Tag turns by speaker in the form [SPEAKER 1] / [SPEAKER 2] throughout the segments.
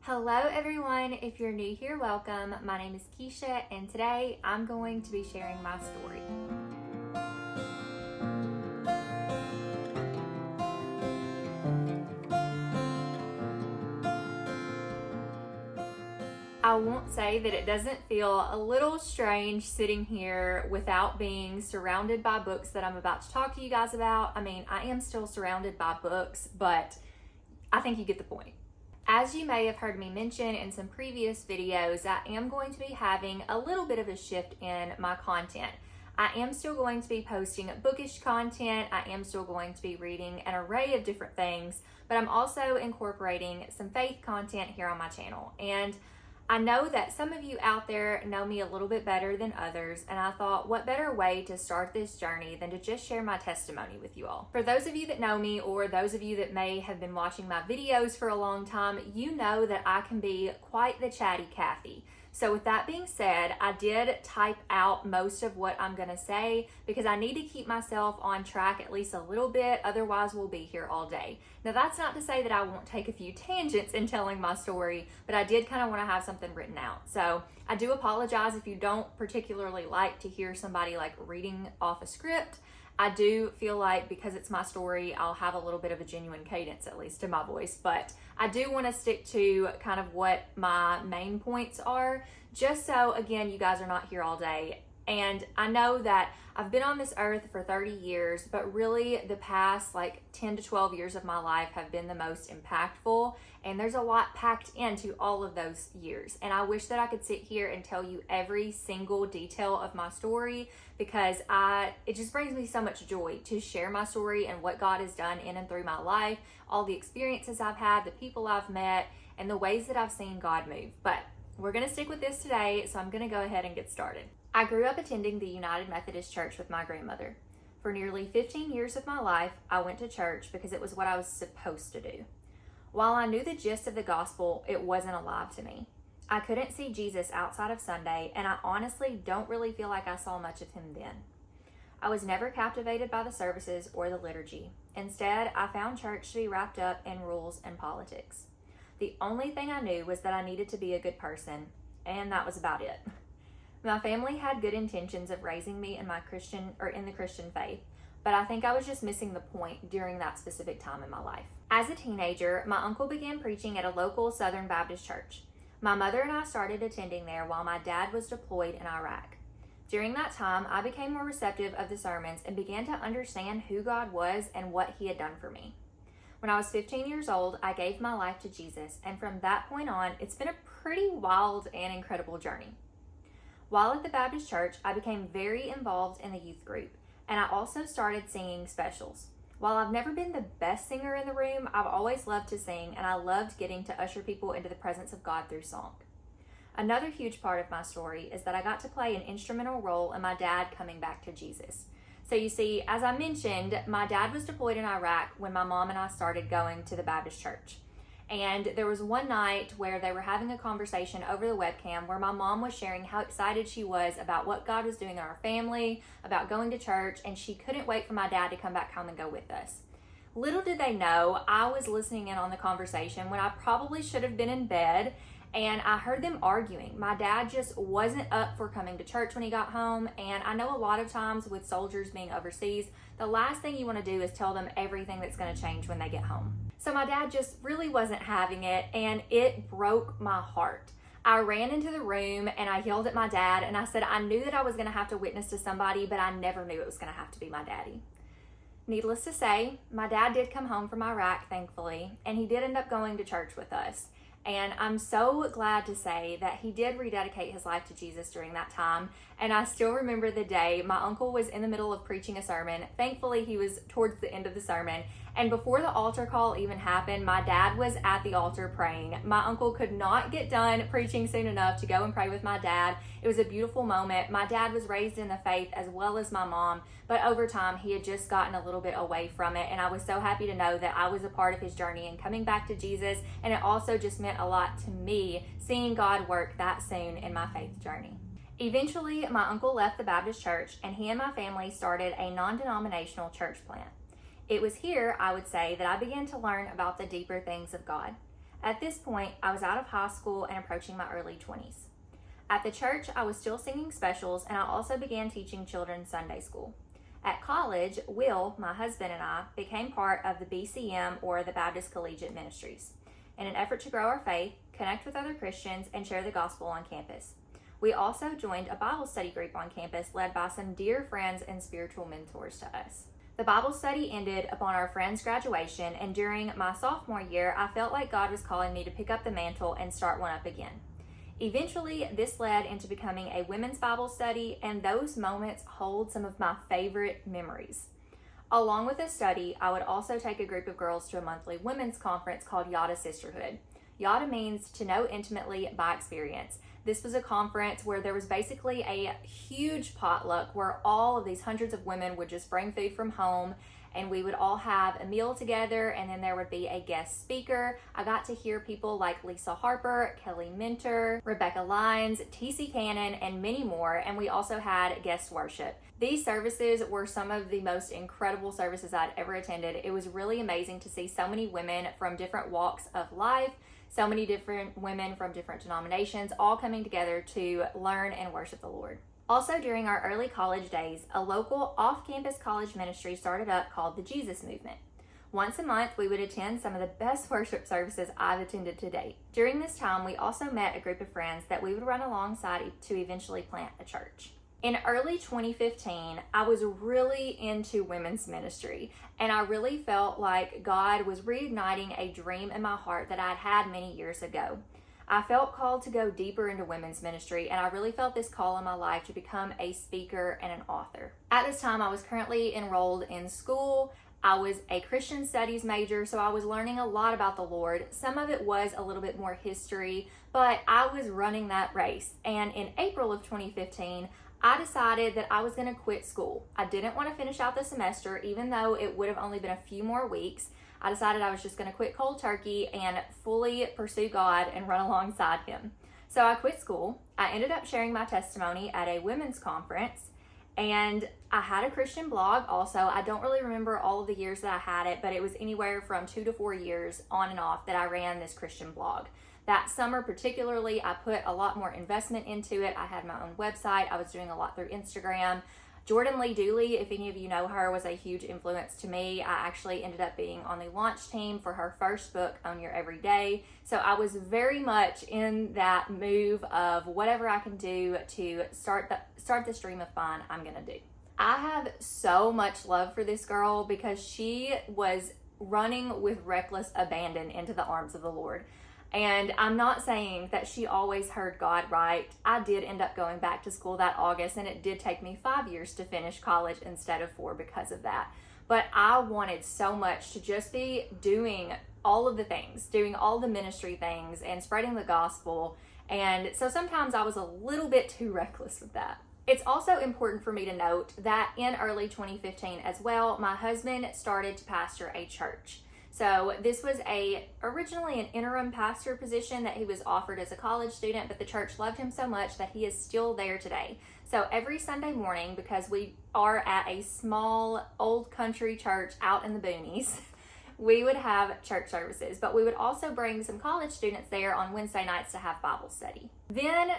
[SPEAKER 1] Hello everyone, if you're new here, welcome. My name is Keisha and today I'm going to be sharing my story. I won't say that it doesn't feel a little strange sitting here without being surrounded by books that I'm about to talk to you guys about. I mean, I am still surrounded by books, but I think you get the point. As you may have heard me mention in some previous videos, I am going to be having a little bit of a shift in my content. I am still going to be posting bookish content. I am still going to be reading an array of different things, but I'm also incorporating some faith content here on my channel. And I know that some of you out there know me a little bit better than others, and I thought what better way to start this journey than to just share my testimony with you all. For those of you that know me, or those of you that may have been watching my videos for a long time, you know that I can be quite the chatty Cathy. So with that being said, I did type out most of what I'm gonna say because I need to keep myself on track at least a little bit, otherwise we'll be here all day. Now that's not to say that I won't take a few tangents in telling my story, but I did kind of want to have something written out. So I do apologize if you don't particularly like to hear somebody like reading off a script. I do feel like because it's my story, I'll have a little bit of a genuine cadence, at least to my voice, but I do want to stick to kind of what my main points are, just so, again, you guys are not here all day. And I know that I've been on this earth for 30 years, but really the past like 10 to 12 years of my life have been the most impactful, and there's a lot packed into all of those years. And I wish that I could sit here and tell you every single detail of my story, because it just brings me so much joy to share my story and what God has done in and through my life, all the experiences I've had, the people I've met, and the ways that I've seen God move. But we're gonna stick with this today, so I'm gonna go ahead and get started. I grew up attending the United Methodist Church with my grandmother. For nearly 15 years of my life, I went to church because it was what I was supposed to do. While I knew the gist of the gospel, it wasn't alive to me. I couldn't see Jesus outside of Sunday, and I honestly don't really feel like I saw much of him then. I was never captivated by the services or the liturgy. Instead, I found church to be wrapped up in rules and politics. The only thing I knew was that I needed to be a good person, and that was about it. My family had good intentions of raising me in in the Christian faith, but I think I was just missing the point during that specific time in my life. As a teenager, my uncle began preaching at a local Southern Baptist church. My mother and I started attending there while my dad was deployed in Iraq. During that time, I became more receptive of the sermons and began to understand who God was and what he had done for me. When I was 15 years old, I gave my life to Jesus, and from that point on, it's been a pretty wild and incredible journey. While at the Baptist church, I became very involved in the youth group, and I also started singing specials. While I've never been the best singer in the room, I've always loved to sing, and I loved getting to usher people into the presence of God through song. Another huge part of my story is that I got to play an instrumental role in my dad coming back to Jesus. So you see, as I mentioned, my dad was deployed in Iraq when my mom and I started going to the Baptist church. And there was one night where they were having a conversation over the webcam where my mom was sharing how excited she was about what God was doing in our family, about going to church, and she couldn't wait for my dad to come back home and go with us. Little did they know, I was listening in on the conversation when I probably should have been in bed, and I heard them arguing. My dad just wasn't up for coming to church when he got home, and I know a lot of times with soldiers being overseas, the last thing you want to do is tell them everything that's going to change when they get home. So my dad just really wasn't having it, and it broke my heart. I ran into the room and I yelled at my dad, and I said I knew that I was going to have to witness to somebody, but I never knew it was going to have to be my daddy. Needless to say, my dad did come home from Iraq, thankfully, and he did end up going to church with us. And I'm so glad to say that he did rededicate his life to Jesus during that time. And I still remember the day my uncle was in the middle of preaching a sermon. Thankfully, he was towards the end of the sermon. And before the altar call even happened, my dad was at the altar praying. My uncle could not get done preaching soon enough to go and pray with my dad. It was a beautiful moment. My dad was raised in the faith as well as my mom, but over time he had just gotten a little bit away from it. And I was so happy to know that I was a part of his journey and coming back to Jesus. And it also just meant a lot to me seeing God work that soon in my faith journey. Eventually, my uncle left the Baptist church and he and my family started a non-denominational church plant. It was here, I would say, that I began to learn about the deeper things of God. At this point, I was out of high school and approaching my early 20s. At the church, I was still singing specials, and I also began teaching children Sunday school. At college, Will, my husband, and I became part of the BCM, or the Baptist Collegiate Ministries, in an effort to grow our faith, connect with other Christians, and share the gospel on campus. We also joined a Bible study group on campus led by some dear friends and spiritual mentors to us. The Bible study ended upon our friend's graduation, and during my sophomore year, I felt like God was calling me to pick up the mantle and start one up again. Eventually, this led into becoming a women's Bible study, and those moments hold some of my favorite memories. Along with the study, I would also take a group of girls to a monthly women's conference called Yada Sisterhood. Yada means to know intimately by experience. This was a conference where there was basically a huge potluck where all of these hundreds of women would just bring food from home, and we would all have a meal together, and then there would be a guest speaker. I got to hear people like Lisa Harper, Kelly Minter, Rebecca Lyons, T.C. Cannon, and many more, and we also had guest worship. These services were some of the most incredible services I'd ever attended. It was really amazing to see so many women from different walks of life, so many different women from different denominations, all coming together to learn and worship the Lord. Also, during our early college days, a local off-campus college ministry started up called the Jesus Movement. Once a month, we would attend some of the best worship services I've attended to date. During this time, we also met a group of friends that we would run alongside to eventually plant a church. In early 2015, I was really into women's ministry, and I really felt like God was reigniting a dream in my heart that I'd had many years ago. I felt called to go deeper into women's ministry, and I really felt this call in my life to become a speaker and an author. At this time, I was currently enrolled in school. I was a Christian studies major, so I was learning a lot about the Lord. Some of it was a little bit more history, but I was running that race. And in April of 2015, I decided that I was going to quit school. I didn't want to finish out the semester, even though it would have only been a few more weeks. I decided I was just going to quit cold turkey and fully pursue God and run alongside Him. So I quit school. I ended up sharing my testimony at a women's conference, and I had a Christian blog also. I don't really remember all of the years that I had it, but it was anywhere from 2 to 4 years on and off that I ran this Christian blog. That summer particularly, I put a lot more investment into it. I had my own website. I was doing a lot through Instagram. Jordan Lee Dooley, if any of you know her, was a huge influence to me. I actually ended up being on the launch team for her first book, Own Your Everyday. So I was very much in that move of whatever I can do to start the stream of fun, I'm gonna do. I have so much love for this girl because she was running with reckless abandon into the arms of the Lord. And I'm not saying that she always heard God right. I did end up going back to school that August, and it did take me 5 years to finish college instead of 4 because of that. But I wanted so much to just be doing all of the things, doing all the ministry things and spreading the gospel. And so sometimes I was a little bit too reckless with that. It's also important for me to note that in early 2015 as well, my husband started to pastor a church. So this was originally an interim pastor position that he was offered as a college student, but the church loved him so much that he is still there today. So every Sunday morning, because we are at a small old country church out in the boonies, we would have church services, but we would also bring some college students there on Wednesday nights to have Bible study. Then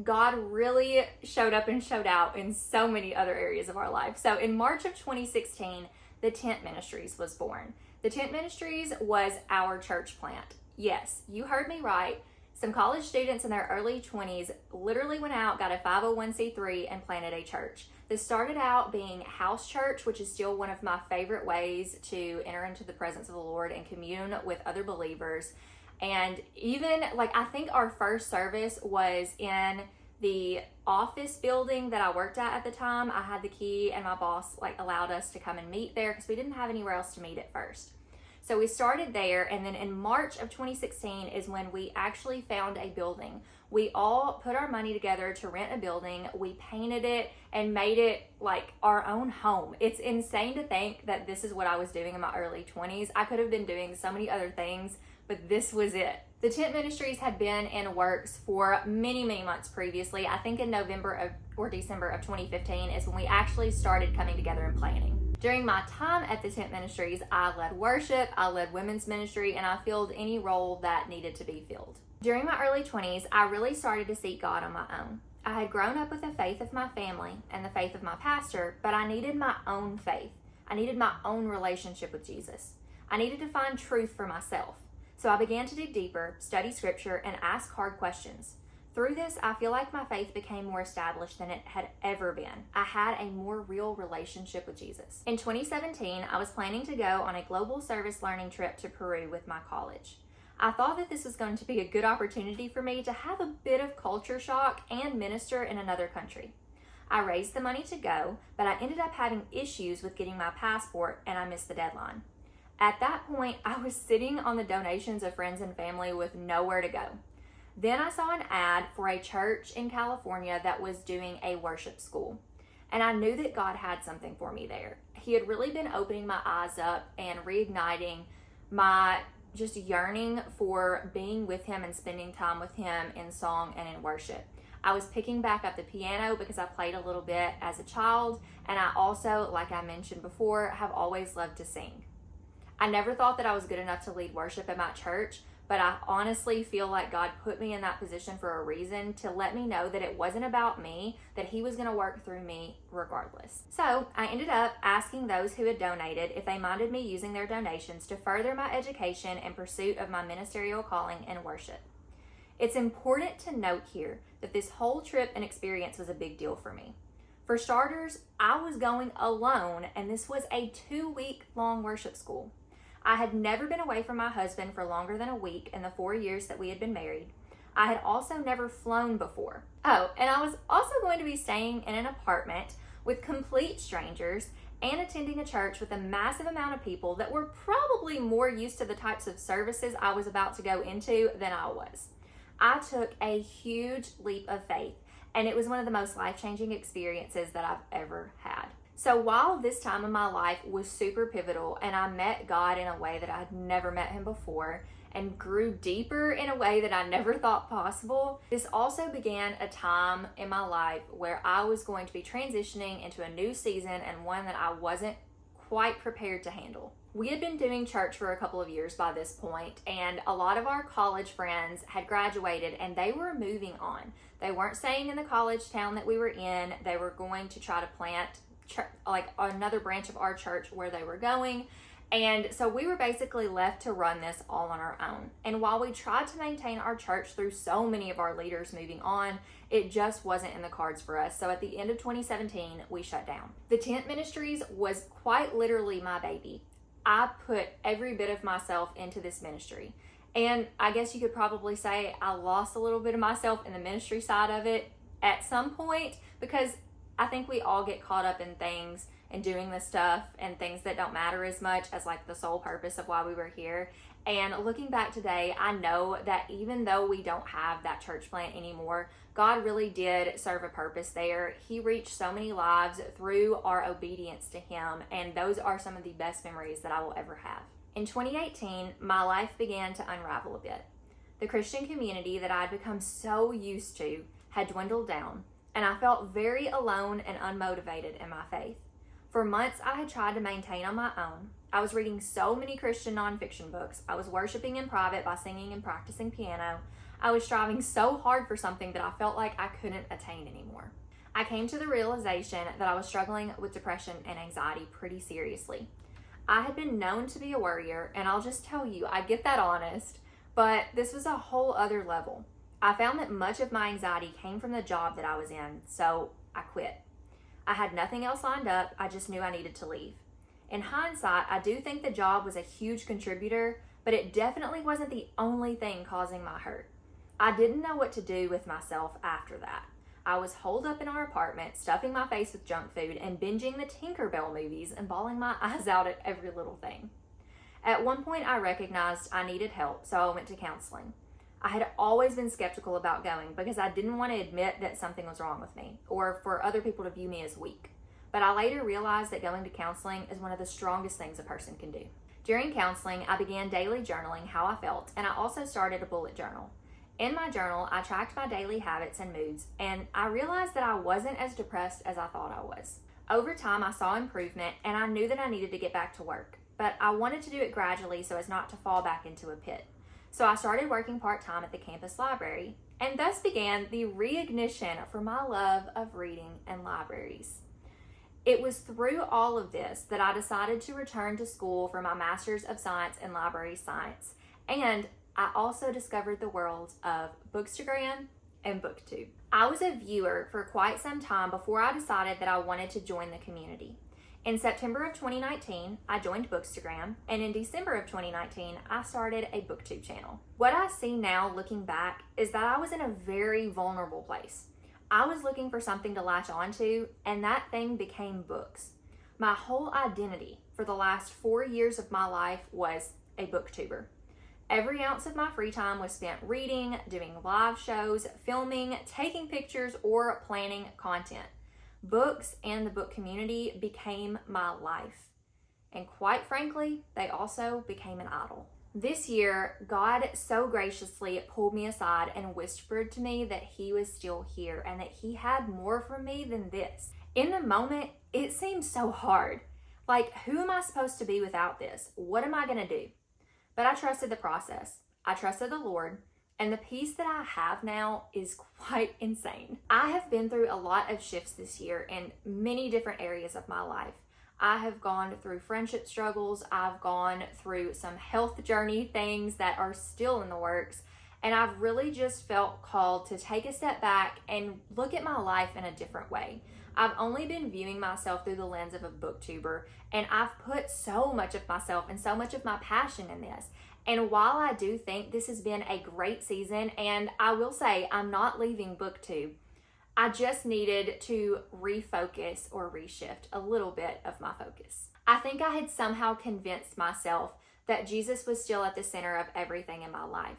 [SPEAKER 1] God really showed up and showed out in so many other areas of our life. So in March of 2016, the Tent Ministries was born. The Tent Ministries was our church plant. Yes, you heard me right. Some college students in their early 20s literally went out, got a 501c3, and planted a church. This started out being house church, which is still one of my favorite ways to enter into the presence of the Lord and commune with other believers. And even, I think our first service was in the office building that I worked at the time. I had the key, and my boss allowed us to come and meet there because we didn't have anywhere else to meet at first. So we started there, and then in March of 2016 is when we actually found a building. We all put our money together to rent a building. We painted it and made it like our own home. It's insane to think that this is what I was doing in my early 20s. I could have been doing so many other things, but this was it. The Tent Ministries had been in works for many, many months previously. I think in November or December of 2015 is when we actually started coming together and planning. During my time at the tent ministries, I led worship, I led women's ministry, and I filled any role that needed to be filled. During my early 20s, I really started to seek God on my own. I had grown up with the faith of my family and the faith of my pastor, but I needed my own faith. I needed my own relationship with Jesus. I needed to find truth for myself. So I began to dig deeper, study scripture, and ask hard questions. Through this, I feel like my faith became more established than it had ever been. I had a more real relationship with Jesus. In 2017, I was planning to go on a global service learning trip to Peru with my college. I thought that this was going to be a good opportunity for me to have a bit of culture shock and minister in another country. I raised the money to go, but I ended up having issues with getting my passport and I missed the deadline. At that point, I was sitting on the donations of friends and family with nowhere to go. Then I saw an ad for a church in California that was doing a worship school, and I knew that God had something for me there. He had really been opening my eyes up and reigniting my just yearning for being with him and spending time with him in song and in worship. I was picking back up the piano because I played a little bit as a child, and I also, like I mentioned before, have always loved to sing. I never thought that I was good enough to lead worship at my church, but I honestly feel like God put me in that position for a reason, to let me know that it wasn't about me, that he was going to work through me regardless. So I ended up asking those who had donated if they minded me using their donations to further my education and pursuit of my ministerial calling in worship. It's important to note here that this whole trip and experience was a big deal for me. For starters, I was going alone, and this was a 2-week-long worship school. I had never been away from my husband for longer than a week in the 4 years that we had been married. I had also never flown before. Oh, and I was also going to be staying in an apartment with complete strangers and attending a church with a massive amount of people that were probably more used to the types of services I was about to go into than I was. I took a huge leap of faith, and it was one of the most life-changing experiences that I've ever had. So while this time in my life was super pivotal and I met God in a way that I had never met him before and grew deeper in a way that I never thought possible, this also began a time in my life where I was going to be transitioning into a new season, and one that I wasn't quite prepared to handle. We had been doing church for a couple of years by this point, and a lot of our college friends had graduated and they were moving on. They weren't staying in the college town that we were in. They were going to try to plant like another branch of our church where they were going, and so we were basically left to run this all on our own. And while we tried to maintain our church through so many of our leaders moving on, it just wasn't in the cards for us. So at the end of 2017, we shut down. The tent ministries was quite literally my baby. I put every bit of myself into this ministry, and I guess you could probably say I lost a little bit of myself in the ministry side of it at some point, because I think we all get caught up in things and doing the stuff and things that don't matter as much as like the sole purpose of why we were here. And looking back today, I know that even though we don't have that church plant anymore, God really did serve a purpose there. He reached so many lives through our obedience to him, and those are some of the best memories that I will ever have. In 2018, my life began to unravel a bit. The Christian community that I'd become so used to had dwindled down, and I felt very alone and unmotivated in my faith. For months, I had tried to maintain on my own. I was reading so many Christian nonfiction books. I was worshiping in private by singing and practicing piano. I was striving so hard for something that I felt like I couldn't attain anymore. I came to the realization that I was struggling with depression and anxiety pretty seriously. I had been known to be a worrier, and I'll just tell you, I get that honest, but this was a whole other level. I found that much of my anxiety came from the job that I was in, so I quit. I had nothing else lined up. I just knew I needed to leave. In hindsight, I do think the job was a huge contributor, but it definitely wasn't the only thing causing my hurt. I didn't know what to do with myself after that. I was holed up in our apartment, stuffing my face with junk food and binging the Tinkerbell movies and bawling my eyes out at every little thing. At one point, I recognized I needed help, so I went to counseling. I had always been skeptical about going because I didn't want to admit that something was wrong with me or for other people to view me as weak. But I later realized that going to counseling is one of the strongest things a person can do. During counseling, I began daily journaling how I felt, and I also started a bullet journal. In my journal, I tracked my daily habits and moods, and I realized that I wasn't as depressed as I thought I was. Over time, I saw improvement and I knew that I needed to get back to work, but I wanted to do it gradually so as not to fall back into a pit. So I started working part-time at the campus library, and thus began the reignition for my love of reading and libraries. It was through all of this that I decided to return to school for my Master's of Science in Library Science, and I also discovered the worlds of Bookstagram and Booktube. I was a viewer for quite some time before I decided that I wanted to join the community. In September of 2019, I joined Bookstagram, and in December of 2019, I started a Booktube channel. What I see now looking back is that I was in a very vulnerable place. I was looking for something to latch onto, and that thing became books. My whole identity for the last 4 years of my life was a booktuber. Every ounce of my free time was spent reading, doing live shows, filming, taking pictures, or planning content. Books and the book community became my life. And quite frankly, they also became an idol. This year, God so graciously pulled me aside and whispered to me that He was still here and that He had more for me than this. In the moment, it seemed so hard. Like, who am I supposed to be without this? What am I going to do? But I trusted the process. I trusted the Lord. And the peace that I have now is quite insane. I have been through a lot of shifts this year in many different areas of my life. I have gone through friendship struggles. I've gone through some health journey things that are still in the works. And I've really just felt called to take a step back and look at my life in a different way. I've only been viewing myself through the lens of a booktuber, and I've put so much of myself and so much of my passion in this. And while I do think this has been a great season, and I will say I'm not leaving Booktube, I just needed to refocus or reshift a little bit of my focus. I think I had somehow convinced myself that Jesus was still at the center of everything in my life.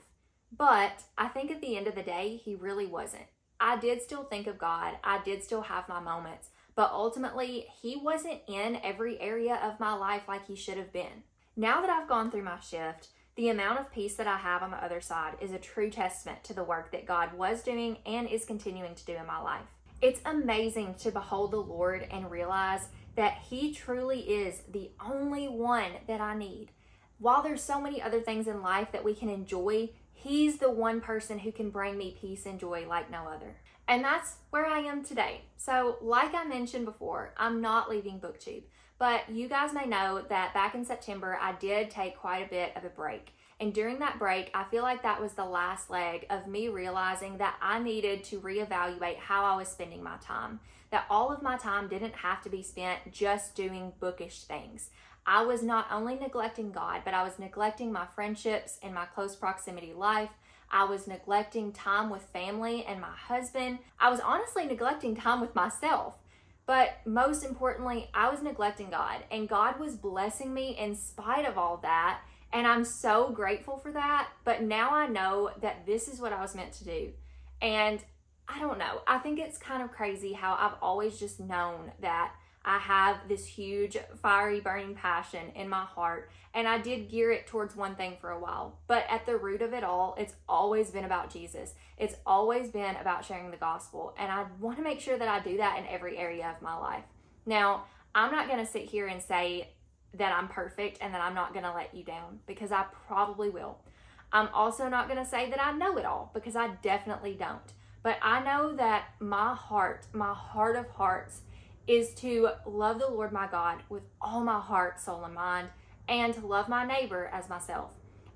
[SPEAKER 1] But I think at the end of the day, He really wasn't. I did still think of God. I did still have my moments. But ultimately, He wasn't in every area of my life like He should have been. Now that I've gone through my shift, the amount of peace that I have on the other side is a true testament to the work that God was doing and is continuing to do in my life. It's amazing to behold the Lord and realize that He truly is the only one that I need. While there's so many other things in life that we can enjoy, He's the one person who can bring me peace and joy like no other. And that's where I am today. So like I mentioned before, I'm not leaving Booktube. But you guys may know that back in September, I did take quite a bit of a break. And during that break, I feel like that was the last leg of me realizing that I needed to reevaluate how I was spending my time. That all of my time didn't have to be spent just doing bookish things. I was not only neglecting God, but I was neglecting my friendships and my close proximity life. I was neglecting time with family and my husband. I was honestly neglecting time with myself. But most importantly, I was neglecting God, and God was blessing me in spite of all that. And I'm so grateful for that. But now I know that this is what I was meant to do. And I don't know. I think it's kind of crazy how I've always just known that I have this huge, fiery, burning passion in my heart. And I did gear it towards one thing for a while. But at the root of it all, it's always been about Jesus. It's always been about sharing the gospel. And I want to make sure that I do that in every area of my life. Now, I'm not going to sit here and say that I'm perfect and that I'm not going to let you down, because I probably will. I'm also not going to say that I know it all, because I definitely don't. But I know that my heart of hearts, is to love the Lord my God with all my heart, soul, and mind, and to love my neighbor as myself.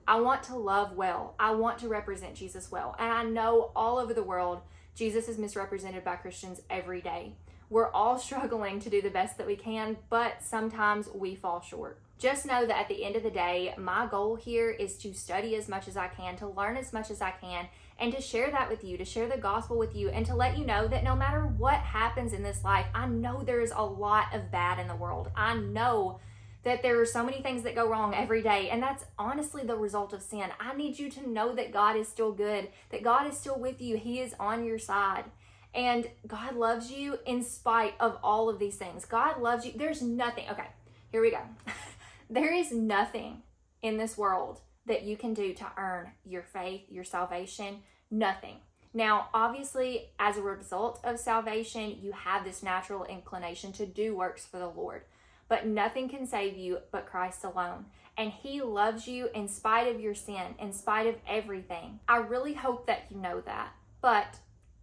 [SPEAKER 1] I want to love well. I want to represent Jesus well. And I know all over the world, Jesus is misrepresented by Christians every day. We're all struggling to do the best that we can, but sometimes we fall short. Just know that at the end of the day, my goal here is to study as much as I can, to learn as much as I can, and to share that with you, to share the gospel with you, and to let you know that no matter what happens in this life, I know there is a lot of bad in the world. I know that there are so many things that go wrong every day, and that's honestly the result of sin. I need you to know that God is still good, that God is still with you. He is on your side. And God loves you in spite of all of these things. God loves you. There's nothing. Okay, here we go. There is nothing in this world that you can do to earn your faith, your salvation. Nothing. Now, obviously, as a result of salvation, you have this natural inclination to do works for the Lord. But nothing can save you but Christ alone. And He loves you in spite of your sin, in spite of everything. I really hope that you know that. But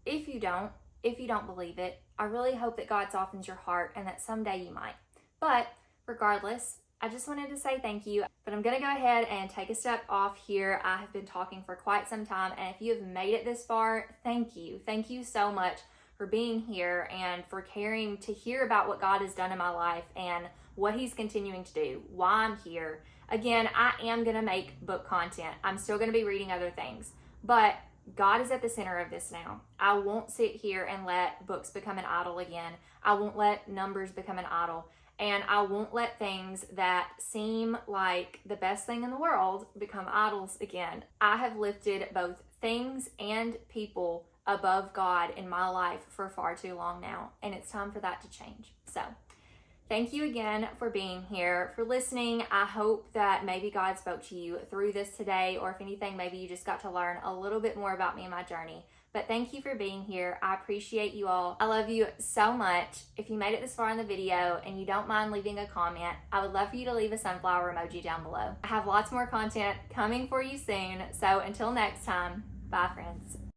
[SPEAKER 1] if you don't believe it, I really hope that God softens your heart and that someday you might. But regardless, I just wanted to say thank you, but I'm going to go ahead and take a step off here. I have been talking for quite some time, and if you have made it this far, thank you. Thank you so much for being here and for caring to hear about what God has done in my life and what He's continuing to do, why I'm here. Again, I am going to make book content. I'm still going to be reading other things, but God is at the center of this now. I won't sit here and let books become an idol again. I won't let numbers become an idol. And I won't let things that seem like the best thing in the world become idols again. I have lifted both things and people above God in my life for far too long now, and it's time for that to change. So, thank you again for being here, for listening. I hope that maybe God spoke to you through this today, or if anything, maybe you just got to learn a little bit more about me and my journey. But thank you for being here. I appreciate you all. I love you so much. If you made it this far in the video and you don't mind leaving a comment, I would love for you to leave a sunflower emoji down below. I have lots more content coming for you soon. So until next time, bye friends.